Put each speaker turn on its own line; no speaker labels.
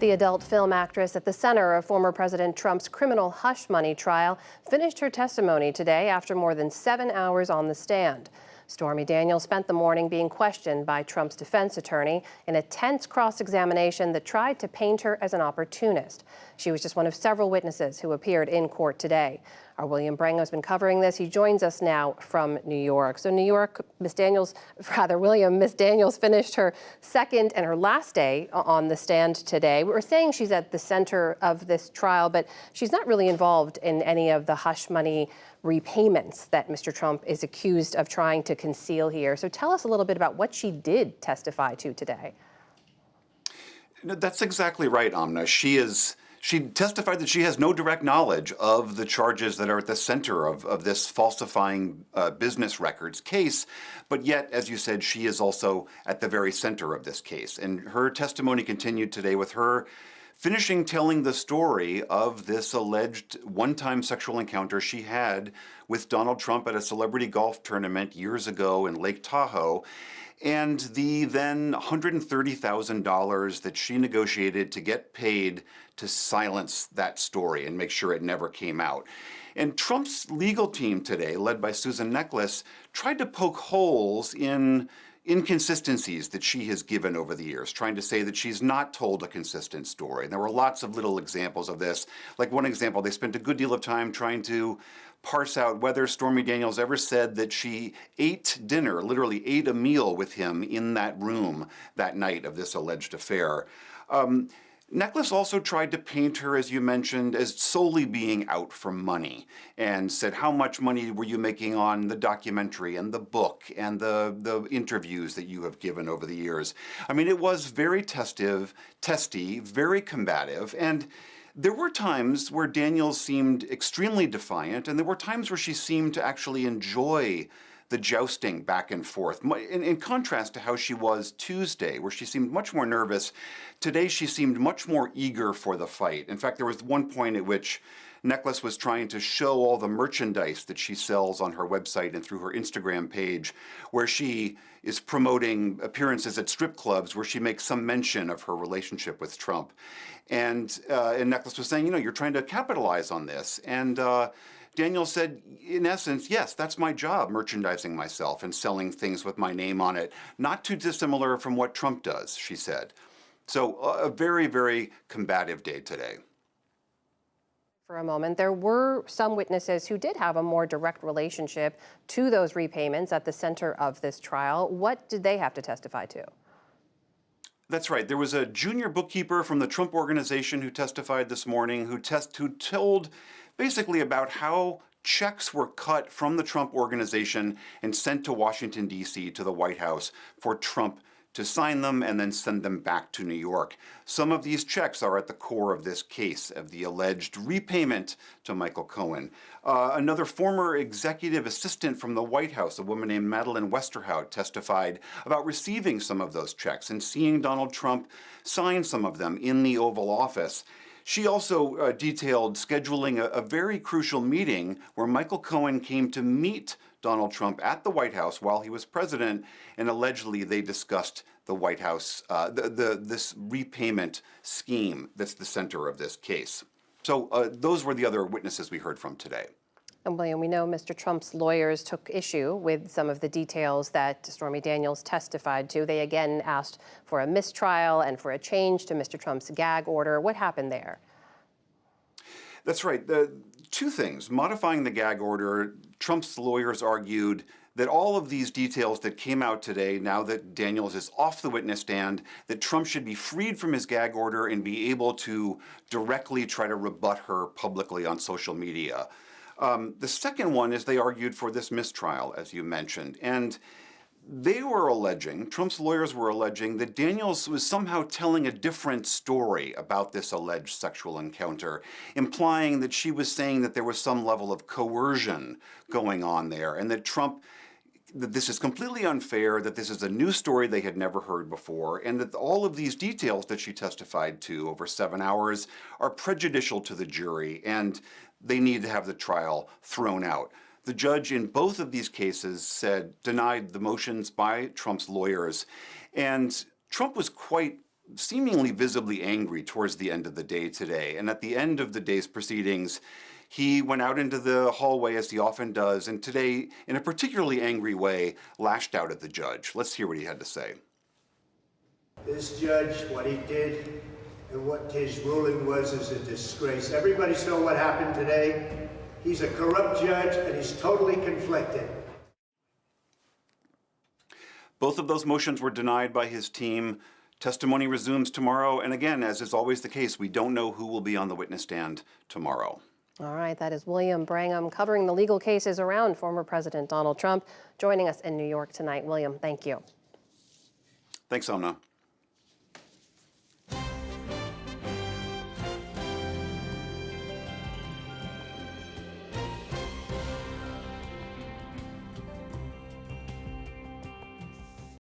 The adult film actress at the center of former President Trump's criminal hush money trial finished her testimony today after more than 7 hours on the stand. Stormy Daniels spent the morning being questioned by Trump's defense attorney in a tense cross-examination that tried to paint her as an opportunist. She was just one of several witnesses who appeared in court today. Our William Brango has been covering this. He joins us now from New York. So New York, Miss Daniels finished her second and her last day on the stand today. We're saying she's at the center of this trial, but she's not really involved in any of the hush money repayments that Mr. Trump is accused of trying to conceal here. So tell us a little bit about what she did testify to today.
No, that's exactly right, Amna. She testified that she has no direct knowledge of the charges that are at the center of this falsifying business records case. But yet, as you said, she is also at the very center of this case. And her testimony continued today with her finishing telling the story of this alleged one-time sexual encounter she had with Donald Trump at a celebrity golf tournament years ago in Lake Tahoe, and the then $130,000 that she negotiated to get paid to silence that story and make sure it never came out. And Trump's legal team today, led by Susan Necheles, tried to poke holes in inconsistencies that she has given over the years, trying to say that she's not told a consistent story. And there were lots of little examples of this. Like one example, they spent a good deal of time trying to parse out whether Stormy Daniels ever said that she ate dinner, literally ate a meal with him in that room that night of this alleged affair. Necheles also tried to paint her, as you mentioned, as solely being out for money, and said, how much money were you making on the documentary and the book and the interviews that you have given over the years? I mean, it was very testy, very combative, and there were times where Daniels seemed extremely defiant, and there were times where she seemed to actually enjoy the jousting back and forth. In contrast to how she was Tuesday, where she seemed much more nervous, today she seemed much more eager for the fight. In fact, there was one point at which Necheles was trying to show all the merchandise that she sells on her website and through her Instagram page, where she is promoting appearances at strip clubs where she makes some mention of her relationship with Trump. And Necheles was saying, you're trying to capitalize on this. And Daniels said, in essence, yes, that's my job, merchandising myself and selling things with my name on it. Not too dissimilar from what Trump does, she said. So a very, very combative day today.
For a moment, there were some witnesses who did have a more direct relationship to those repayments at the center of this trial. What did they have to testify to?
That's right. There was a junior bookkeeper from the Trump Organization who testified this morning, who told basically about how checks were cut from the Trump Organization and sent to Washington, D.C., to the White House for Trump to sign them and then send them back to New York. Some of these checks are at the core of this case of the alleged repayment to Michael Cohen. Another former executive assistant from the White House, a woman named Madeleine Westerhout, testified about receiving some of those checks and seeing Donald Trump sign some of them in the Oval Office. She also detailed scheduling a very crucial meeting where Michael Cohen came to meet Donald Trump at the White House while he was president, and allegedly they discussed the White House, this repayment scheme that's the center of this case. So those were the other witnesses we heard from today.
And William, we know Mr. Trump's lawyers took issue with some of the details that Stormy Daniels testified to. They again asked for a mistrial and for a change to Mr. Trump's gag order. What happened there?
That's right. Two things. Modifying the gag order, Trump's lawyers argued that all of these details that came out today, now that Daniels is off the witness stand, that Trump should be freed from his gag order and be able to directly try to rebut her publicly on social media. The second one is they argued for this mistrial, as you mentioned, and they were alleging, Trump's lawyers were alleging, that Daniels was somehow telling a different story about this alleged sexual encounter, implying that she was saying that there was some level of coercion going on there, and that this is completely unfair, that this is a new story they had never heard before, and that all of these details that she testified to over 7 hours are prejudicial to the jury, and they need to have the trial thrown out. The judge in both of these cases denied the motions by Trump's lawyers, and Trump was quite seemingly visibly angry towards the end of the day today. And at the end of the day's proceedings, he went out into the hallway, as he often does, and today, in a particularly angry way, lashed out at the judge. Let's hear what he had to say.
This judge, what he did and what his ruling was is a disgrace. Everybody saw what happened today. He's a corrupt judge and he's totally conflicted.
Both of those motions were denied by his team. Testimony resumes tomorrow. And again, as is always the case, we don't know who will be on the witness stand tomorrow.
All right, that is William Brangham covering the legal cases around former President Donald Trump, joining us in New York tonight. William, thank you.
Thanks, Omna.